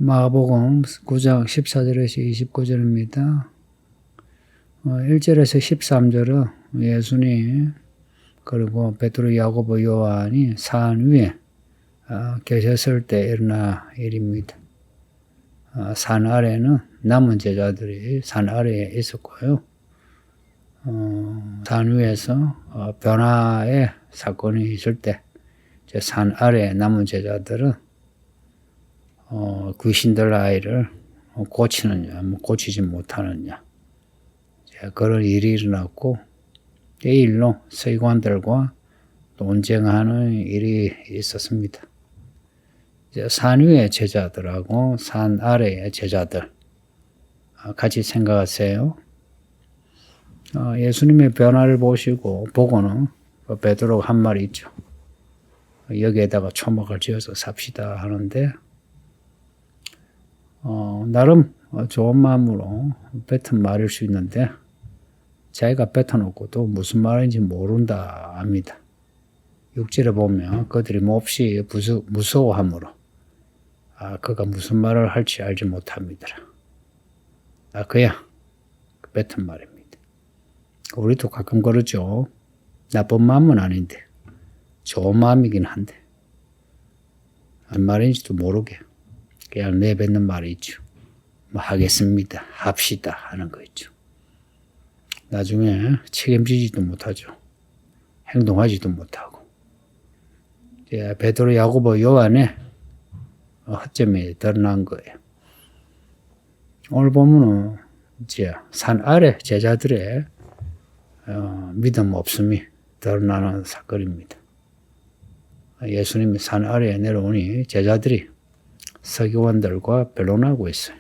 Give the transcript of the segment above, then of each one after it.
마가복음 9장 14절에서 29절입니다. 1절에서 13절은 예수님 그리고 베드로, 야고보, 요한이 산 위에 계셨을 때 일어난 일입니다. 산 아래는 남은 제자들이 산 아래에 있었고요. 산 위에서 변화의 사건이 있을 때 산 아래에 남은 제자들은 귀신들 아이를 고치느냐, 고치지 못하느냐, 그런 일이 일어났고, 이 일로 서기관들과 논쟁하는 일이 있었습니다. 산 위의 제자들하고 산 아래의 제자들, 같이 생각하세요. 예수님의 변화를 보고는 베드로가 한 말이 있죠. 여기에다가 초막을 지어서 삽시다 하는데, 나름 좋은 마음으로 뱉은 말일 수 있는데 자기가 뱉어놓고도 무슨 말인지 모른다 합니다. 6절에 보면 그들이 몹시 무서워하므로 그가 무슨 말을 할지 알지 못합니다. 그야 뱉은 말입니다. 우리도 가끔 그러죠. 나쁜 마음은 아닌데 좋은 마음이긴 한데 무슨 말인지도 모르게 그냥 내뱉는 말이 있죠. 하겠습니다. 합시다 하는 거 있죠. 나중에 책임지지도 못하죠. 행동하지도 못하고. 베드로, 야고보, 요한의 허점이 드러난 거예요. 오늘 보면은 이제 산 아래 제자들의 믿음 없음이 드러나는 사건입니다. 예수님이 산 아래에 내려오니 제자들이 서기관들과 변론하고 있어요.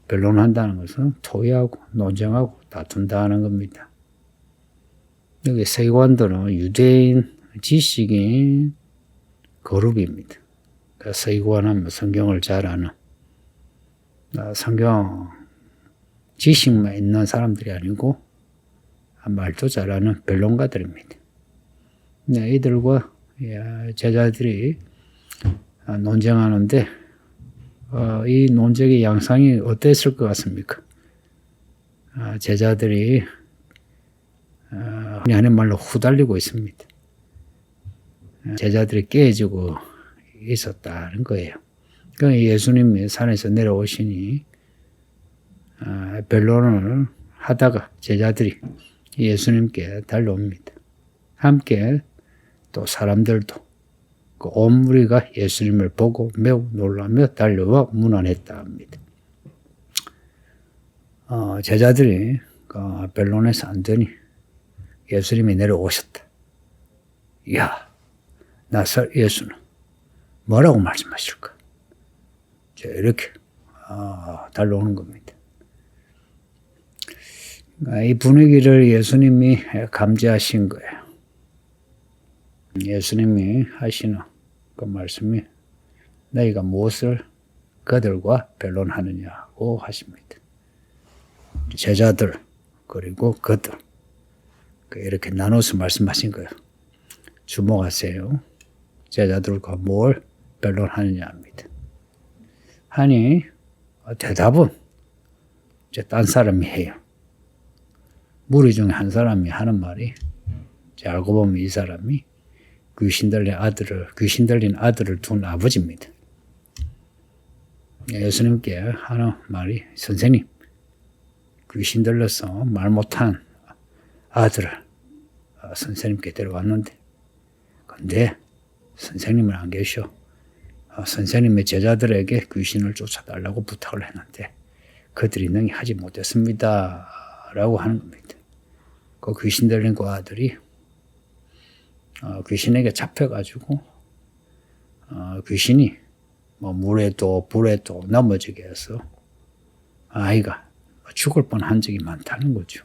변론한다는 것은 토의하고 논쟁하고 다툰다는 겁니다. 여기 서기관들은 유대인 지식인 그룹입니다. 서기관하면 성경을 잘 아는 성경 지식만 있는 사람들이 아니고 말도 잘하는 변론가들입니다. 이들과 제자들이 논쟁하는데 이 논쟁의 양상이 어땠을 것 같습니까? 제자들이 하는 말로 후달리고 있습니다. 제자들이 깨지고 있었다는 거예요. 그러니까 예수님이 산에서 내려오시니 변론을 하다가 제자들이 예수님께 달려옵니다. 함께 또 사람들도 온 무리가 예수님을 보고 매우 놀라며 달려와 문안했다 합니다. 제자들이 변론에서 안 되니 예수님이 내려오셨다. 야, 나사렛 예수는 뭐라고 말씀하실까? 이렇게 달려오는 겁니다. 이 분위기를 예수님이 감지하신 거예요. 예수님이 하시는 그 말씀이 너희가 무엇을 그들과 변론하느냐고 하십니다. 제자들 그리고 그들 이렇게 나눠서 말씀하신 거예요. 주목하세요. 제자들과 뭘 변론하느냐 합니다. 하니 대답은 이제 딴 사람이 해요. 무리 중에 한 사람이 하는 말이 알고 보면 이 사람이 귀신 들린 아들을 둔 아버지입니다. 예수님께 하는 말이 선생님, 귀신 들려서 말 못한 아들을 선생님께 데려왔는데 근데 선생님은 안 계셔. 선생님의 제자들에게 귀신을 쫓아달라고 부탁을 했는데 그들이 능히 하지 못했습니다. 라고 하는 겁니다. 그 귀신 들린 그 아들이 귀신에게 잡혀가지고 귀신이 물에도 불에도 넘어지게 해서 아이가 죽을 뻔한 적이 많다는 거죠.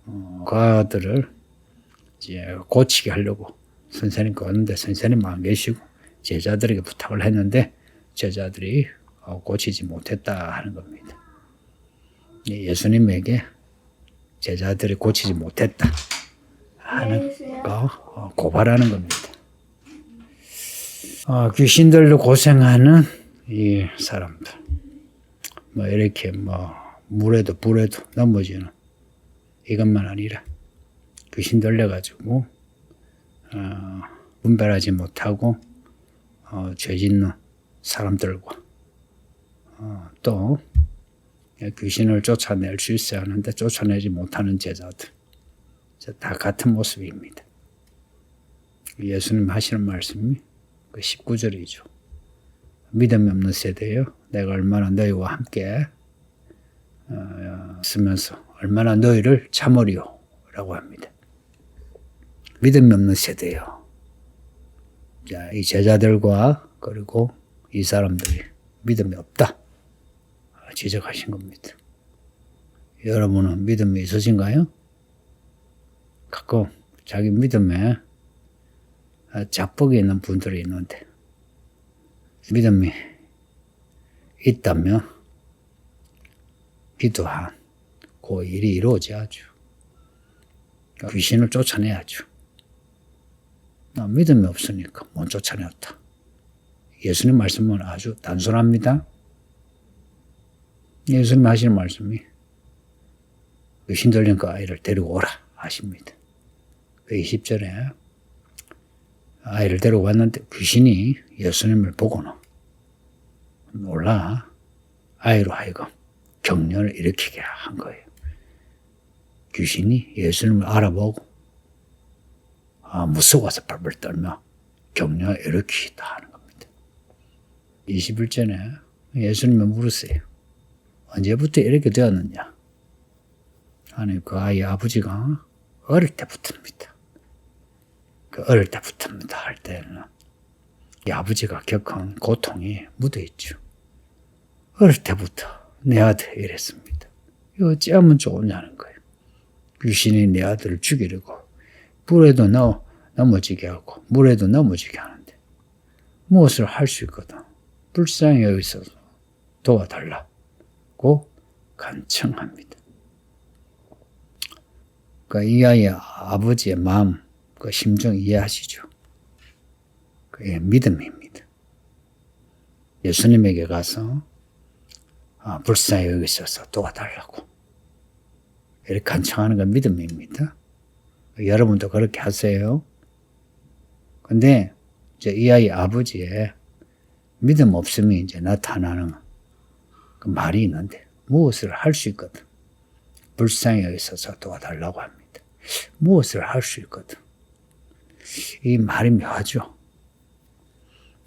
그 아들을 이제 고치게 하려고 선생님께 왔는데 선생님은 안 계시고 제자들에게 부탁을 했는데 제자들이 고치지 못했다 하는 겁니다. 예수님에게 제자들이 고치지 못했다 하는 거 고발하는 겁니다. 귀신들로 고생하는 이 사람들. 이렇게 물에도 불에도 넘어지는 이것만 아니라 귀신 들려가지고, 분별하지 못하고, 죄 짓는 사람들과, 또, 귀신을 쫓아낼 수 있어야 하는데 쫓아내지 못하는 제자들. 다 같은 모습입니다. 예수님 하시는 말씀이 그 19절이죠. 믿음이 없는 세대요. 내가 얼마나 너희와 함께 쓰면서 얼마나 너희를 참으리요 라고 합니다. 믿음이 없는 세대요. 자, 이 제자들과 그리고 이 사람들이 믿음이 없다 지적하신 겁니다. 여러분은 믿음이 있으신가요? 가끔 자기 믿음에 자뻑이 있는 분들이 있는데 믿음이 있다면 기도한 그 일이 이루어져야죠. 귀신을 쫓아내야죠. 믿음이 없으니까 못 쫓아냈다. 예수님 말씀은 아주 단순합니다. 예수님 하시는 말씀이 귀신 들린 그 아이를 데리고 오라 하십니다. 20절에 아이를 데리고 왔는데 귀신이 예수님을 보고는 놀라 아이로 하여금 경련을 일으키게 한 거예요. 귀신이 예수님을 알아보고 무서워서 벌벌 떨며 경련을 일으키다 하는 겁니다. 21절에 예수님이 물으세요. 언제부터 이렇게 되었느냐? 아니, 그 아이 아버지가 어릴 때부터입니다. 그 어릴 때부터입니다 할 때는 이 아버지가 겪은 고통이 묻어있죠. 어릴 때부터 내 아들 이랬습니다. 이거 어찌하면 좋으냐는 거예요. 귀신이 내 아들을 죽이려고 불에도 넘어지게 하고 물에도 넘어지게 하는데 무엇을 할 수 있거든. 불쌍히 여기서 도와달라고 간청합니다. 그러니까 이 아이의 아버지의 마음, 그 심정 이해하시죠? 그게 믿음입니다. 예수님에게 가서 불쌍히 여기셔서 도와달라고 이렇게 간청하는 건 믿음입니다. 여러분도 그렇게 하세요. 근데 이제 이 아이 아버지의 믿음 없음이 이제 나타나는 그 말이 있는데 무엇을 할 수 있거든. 불쌍히 여기셔서 도와달라고 합니다. 무엇을 할 수 있거든. 이 말이 묘하죠.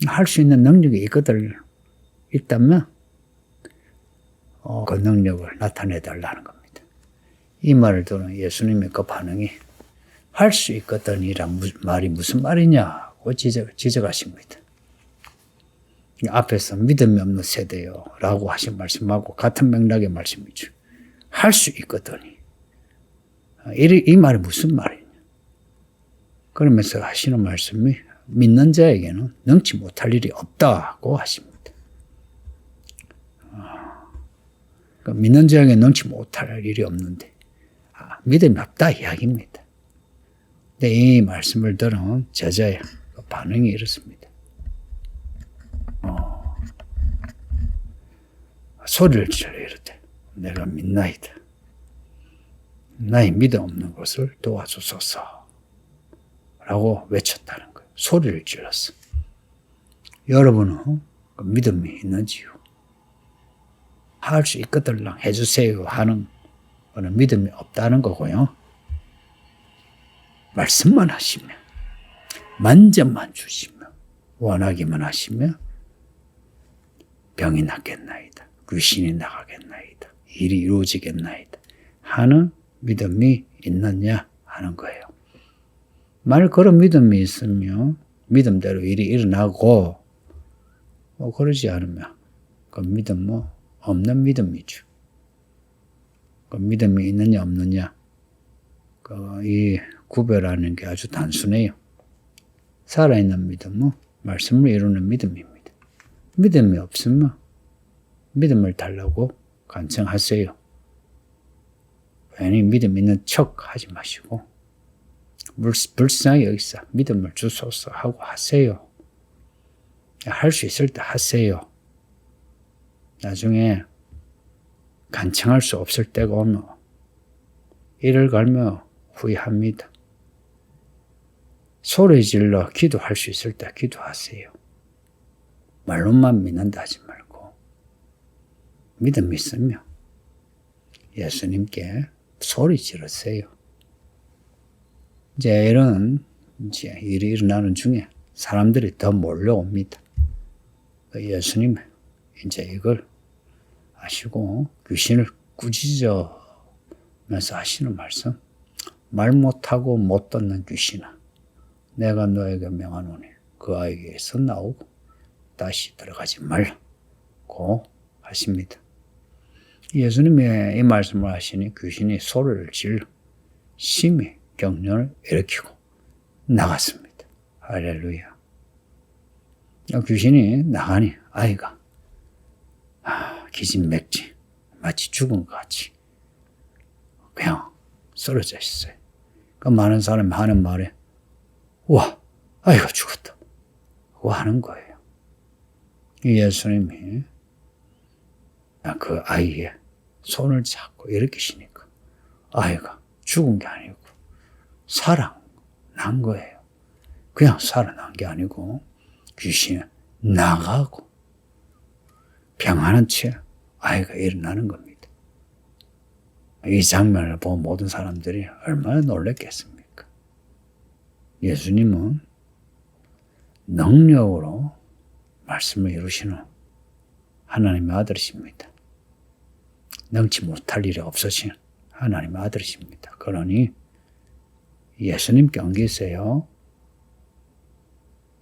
할 수 있는 능력이 있다면 그 능력을 나타내달라는 겁니다. 이 말을 들은 예수님의 그 반응이 할 수 있거든이란 말이 무슨 말이냐고 지적하십니다. 앞에서 믿음이 없는 세대요 라고 하신 말씀하고 같은 맥락의 말씀이죠. 할 수 있거든이. 이 말이 무슨 말이냐. 그러면서 하시는 말씀이 믿는 자에게는 능치 못할 일이 없다고 하십니다. 그러니까 믿는 자에게 능치 못할 일이 없는데 믿음이 없다 이야기입니다. 근데 이 말씀을 들은 제자의 반응이 이렇습니다. 소리를 질러 이르되 내가 믿나이다. 나의 믿음 없는 것을 도와주소서 라고 외쳤다는 거예요. 소리를 질렀어. 여러분은 그 믿음이 있는지요? 할 수 있거들랑 해주세요 하는 거는 믿음이 없다는 거고요. 말씀만 하시면, 만점만 주시면, 원하기만 하시면 병이 낫겠나이다. 귀신이 나가겠나이다. 일이 이루어지겠나이다. 하는 믿음이 있느냐 하는 거예요. 만약 그런 믿음이 있으면 믿음대로 일이 일어나고 그러지 않으면 그 믿음 없는 믿음이죠. 그 믿음이 있느냐 없느냐 이 구별하는 게 아주 단순해요. 살아있는 믿음은 말씀을 이루는 믿음입니다. 믿음이 없으면 믿음을 달라고 간청하세요. 괜히 믿음 있는 척 하지 마시고 불쌍히 여기서 믿음을 주소서 하고 하세요. 할 수 있을 때 하세요. 나중에 간청할 수 없을 때가 오면 이를 갈며 후회합니다. 소리 질러 기도할 수 있을 때 기도하세요. 말로만 믿는다 하지 말고 믿음 있으며 예수님께 소리 지르세요. 이제 이런 일이 일어나는 중에 사람들이 더 몰려옵니다. 예수님 이제 이걸 아시고 귀신을 꾸짖으면서 하시는 말씀, 말 못하고 못 듣는 귀신아, 내가 너에게 명하노니 그 아이에게서 나오고 다시 들어가지 말라고 하십니다. 예수님이 이 말씀을 하시니 귀신이 소리를 질러 심히 경련을 일으키고 나갔습니다. 할렐루야. 귀신이 나가니 아이가 기진맥진 마치 죽은 것 같이 그냥 쓰러져 있어요. 그 많은 사람이 하는 말에 와 아이가 죽었다 고 하는 거예요. 예수님이 그 아이의 손을 잡고 일으키시니까 아이가 죽은 게 아니고 살아난 거예요. 그냥 살아난 게 아니고 귀신이 나가고 평안한 채 아이가 일어나는 겁니다. 이 장면을 본 모든 사람들이 얼마나 놀랐겠습니까? 예수님은 능력으로 말씀을 이루시는 하나님의 아들이십니다. 능치 못할 일이 없으신 하나님의 아들이십니다. 그러니 예수님께 옮기세요.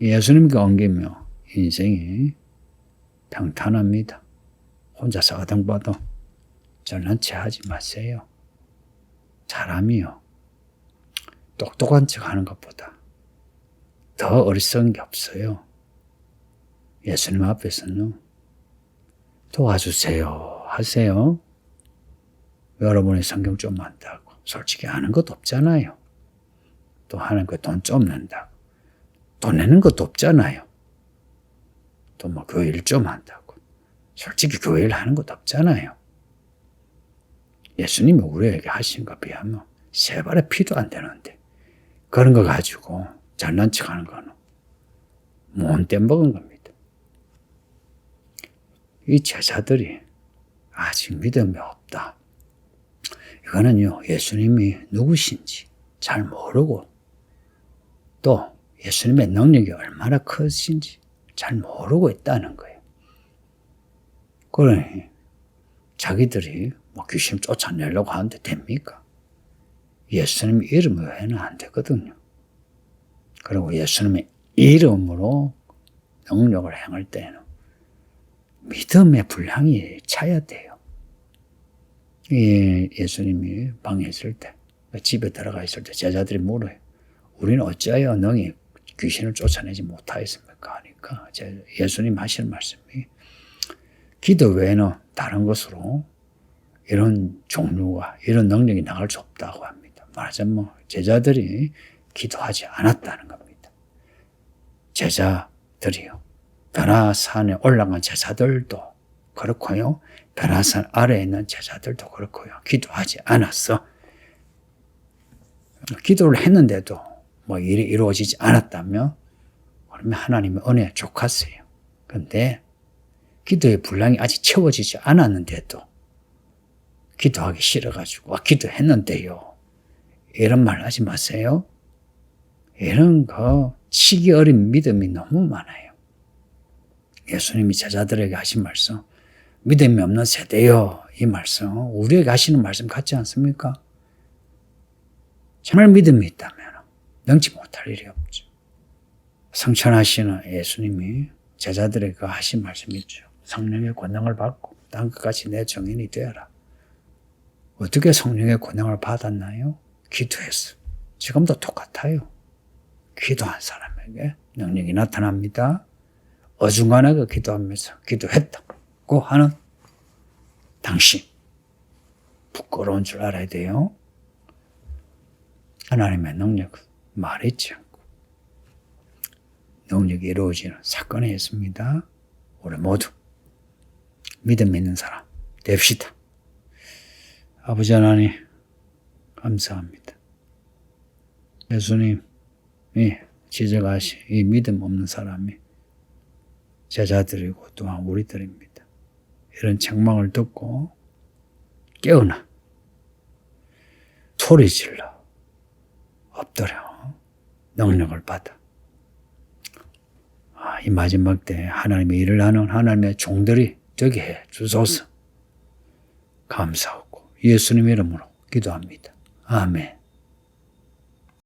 예수님께 옮기며 인생이 평탄합니다. 혼자서 아등바등 잘난 체 하지 마세요. 사람이요. 똑똑한 척 하는 것보다 더 어리석은 게 없어요. 예수님 앞에서는 도와주세요 하세요. 여러분이 성경 좀 안다고 솔직히 아는 것도 없잖아요. 또 하는 거 돈 좀 낸다고 돈 내는 것도 없잖아요. 또 뭐 교회 일 좀 한다고 솔직히 교회 일 하는 것도 없잖아요. 예수님이 우리에게 하신 것 비하면 세 발의 피도 안 되는데 그런 거 가지고 잘난 척 하는 거는 못된 먹은 겁니다. 이 제자들이 아직 믿음이 없다. 이거는요, 예수님이 누구신지 잘 모르고 또 예수님의 능력이 얼마나 크신지 잘 모르고 있다는 거예요. 그러니 자기들이 뭐 귀신 쫓아내려고 하는데 됩니까? 예수님 이름 외에는 안 되거든요. 그리고 예수님의 이름으로 능력을 행할 때는 믿음의 분량이 차야 돼요. 예수님이 방에 있을 때, 집에 들어가 있을 때 제자들이 물어요. 우리는 어찌하여 너희 귀신을 쫓아내지 못하였습니까? 하니까 예수님 하시는 말씀이 기도 외에는 다른 것으로 이런 종류와 이런 능력이 나갈 수 없다고 합니다. 말하자면 제자들이 기도하지 않았다는 겁니다. 제자들이요. 변화산에 올라간 제자들도 그렇고요. 변화산 아래에 있는 제자들도 그렇고요. 기도하지 않았어. 기도를 했는데도 뭐 일이 이루어지지 않았다면 그러면 하나님의 은혜에 족하세요. 그런데 기도의 분량이 아직 채워지지 않았는데도 기도하기 싫어가지고 기도했는데요. 이런 말 하지 마세요. 이런 거 치기 어린 믿음이 너무 많아요. 예수님이 제자들에게 하신 말씀, 믿음이 없는 세대요. 이 말씀, 우리에게 하시는 말씀 같지 않습니까? 정말 믿음이 있다면 능치 못할 일이 없죠. 성천하시는 예수님이 제자들에게 하신 말씀이 있죠. 성령의 권능을 받고 땅 끝까지 내 증인이 되어라. 어떻게 성령의 권능을 받았나요? 기도했어. 지금도 똑같아요. 기도한 사람에게 능력이 나타납니다. 어중간하게 기도하면서 기도했다고 하는 당신 부끄러운 줄 알아야 돼요. 하나님의 능력은 말했지 않고 능력이 이루어지는 사건이 있습니다. 우리 모두 믿음 있는 사람 됩시다. 아버지 하나님 감사합니다. 예수님이 지적하신 이 믿음 없는 사람이 제자들이고 또한 우리들입니다. 이런 책망을 듣고 깨어나 소리질러 엎드려 능력을 받아 이 마지막 때 하나님의 일을 하는 하나님의 종들이 되게 해 주소서. 감사하고 예수님 이름으로 기도합니다. 아멘.